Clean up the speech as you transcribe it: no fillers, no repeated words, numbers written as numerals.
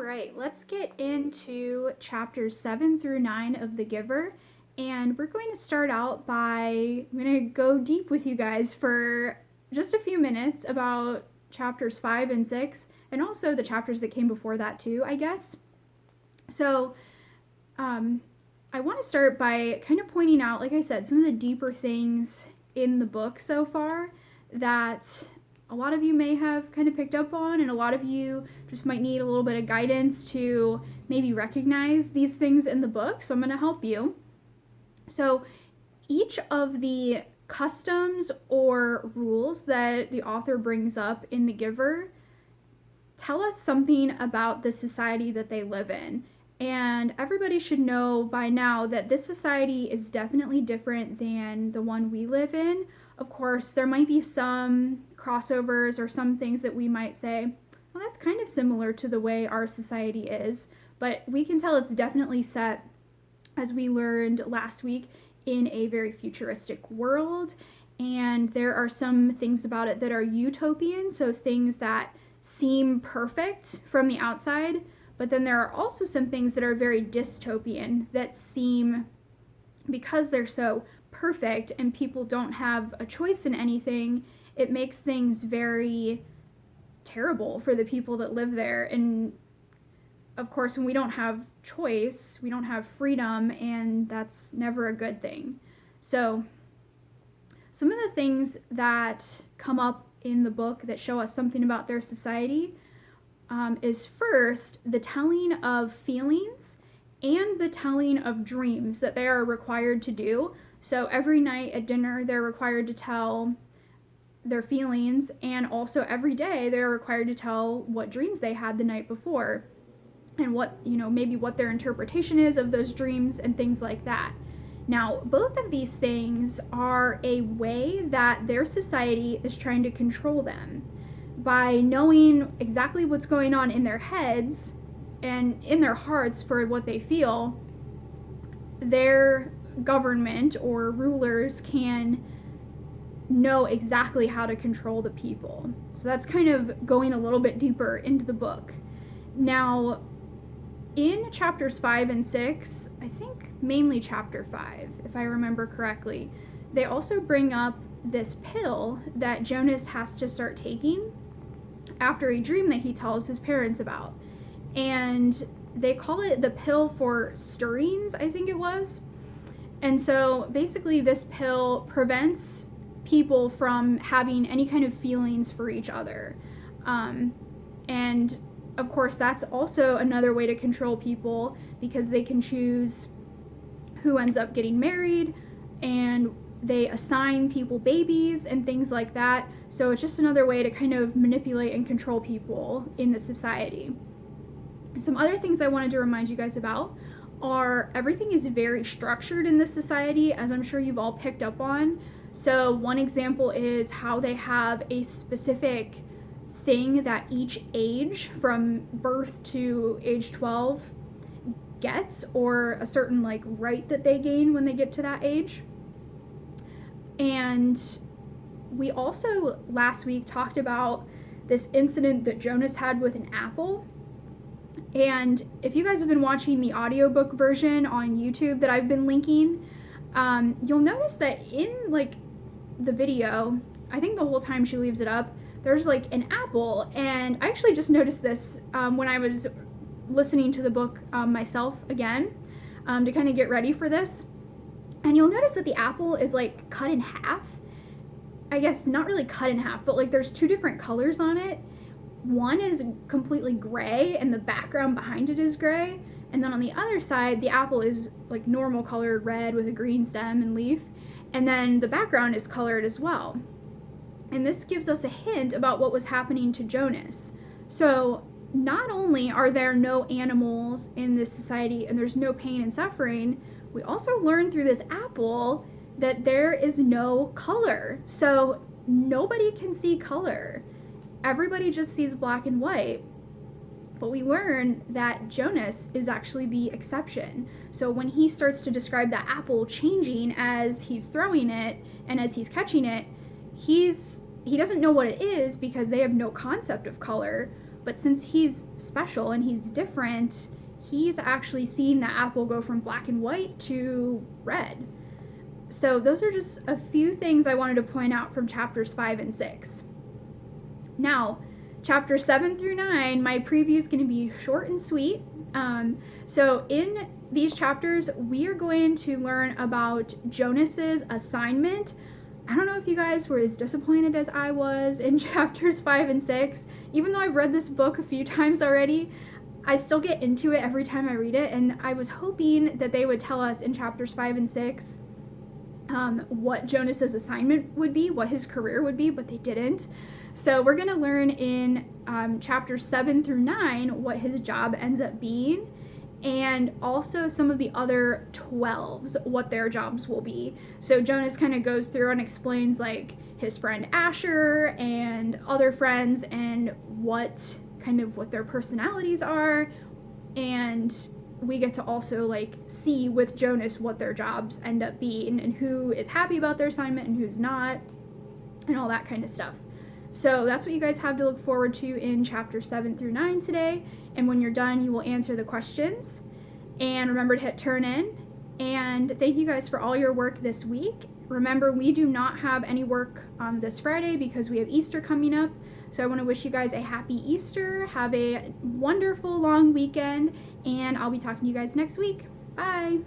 right, let's get into chapters 7 through 9 of The Giver. And we're going to start out by, I'm going to go deep with you guys for just a few minutes about chapters 5 and 6, and also the chapters that came before that too, I guess. So, I want to start by kind of pointing out, like I said, some of the deeper things in the book so far that a lot of you may have kind of picked up on, and a lot of you just might need a little bit of guidance to maybe recognize these things in the book. So I'm going to help you. So each of the customs or rules that the author brings up in The Giver tell us something about the society that they live in. And everybody should know by now that this society is definitely different than the one we live in. Of course, there might be some crossovers or some things that we might say, well, that's kind of similar to the way our society is, but we can tell it's definitely set, as we learned last week, in a very futuristic world. And there are some things about it that are utopian, so things that seem perfect from the outside, but then there are also some things that are very dystopian that seem, because they're so perfect and people don't have a choice in anything, it makes things very terrible for the people that live there. And of course, when we don't have choice, we don't have freedom, and that's never a good thing. So some of the things that come up in the book that show us something about their society is first the telling of feelings and the telling of dreams that they are required to do. So every night at dinner, they're required to tell their feelings, and also every day they're required to tell what dreams they had the night before and what, maybe what their interpretation is of those dreams and things like that. Now, both of these things are a way that their society is trying to control them. By knowing exactly what's going on in their heads and in their hearts for what they feel, their government or rulers can know exactly how to control the people. So that's kind of going a little bit deeper into the book. Now, in chapters 5 and 6, I think mainly chapter 5, if I remember correctly, they also bring up this pill that Jonas has to start taking after a dream that he tells his parents about. And they call it the pill for stirrings, I think it was. And so basically this pill prevents people from having any kind of feelings for each other. And of course, that's also another way to control people, because they can choose who ends up getting married, and they assign people babies and things like that. So it's just another way to kind of manipulate and control people in the society. Some other things I wanted to remind you guys about are everything is very structured in this society, as I'm sure you've all picked up on. So one example is how they have a specific thing that each age from birth to age 12 gets, or a certain right that they gain when they get to that age. And we also last week talked about this incident that Jonas had with an apple. And if you guys have been watching the audiobook version on YouTube that I've been linking, you'll notice that in the video, I think the whole time she leaves it up, there's an apple. And I actually just noticed this when I was listening to the book myself again to kind of get ready for this. And you'll notice that the apple is cut in half. I guess not really cut in half, but there's two different colors on it. One is completely gray and the background behind it is gray. And then on the other side, the apple is normal colored red with a green stem and leaf. And then the background is colored as well. And this gives us a hint about what was happening to Jonas. So not only are there no animals in this society and there's no pain and suffering, we also learn through this apple that there is no color. So nobody can see color. Everybody just sees black and white. But we learn that Jonas is actually the exception. So when he starts to describe that apple changing as he's throwing it and as he's catching it, he doesn't know what it is because they have no concept of color. But since he's special and he's different, he's actually seen the apple go from black and white to red. So those are just a few things I wanted to point out from chapters 5 and 6. Now, chapters 7 through 9, my preview is going to be short and sweet. So in these chapters, we are going to learn about Jonas's assignment. I don't know if you guys were as disappointed as I was in chapters 5 and 6. Even though I've read this book a few times already, I still get into it every time I read it, and I was hoping that they would tell us in chapters 5 and 6 what Jonas's assignment would be, what his career would be, but they didn't. So we're going to learn in chapters 7 through 9 what his job ends up being, and also some of the other 12s, what their jobs will be. So Jonas kind of goes through and explains like his friend Asher and other friends and what their personalities are, and we get to also like see with Jonas what their jobs end up being and who is happy about their assignment and who's not, and all that kind of stuff. So that's what you guys have to look forward to in chapter 7 through 9 today. And when you're done, you will answer the questions. And remember to hit turn in. And thank you guys for all your work this week. Remember, we do not have any work this Friday because we have Easter coming up. So I want to wish you guys a happy Easter. Have a wonderful long weekend. And I'll be talking to you guys next week. Bye.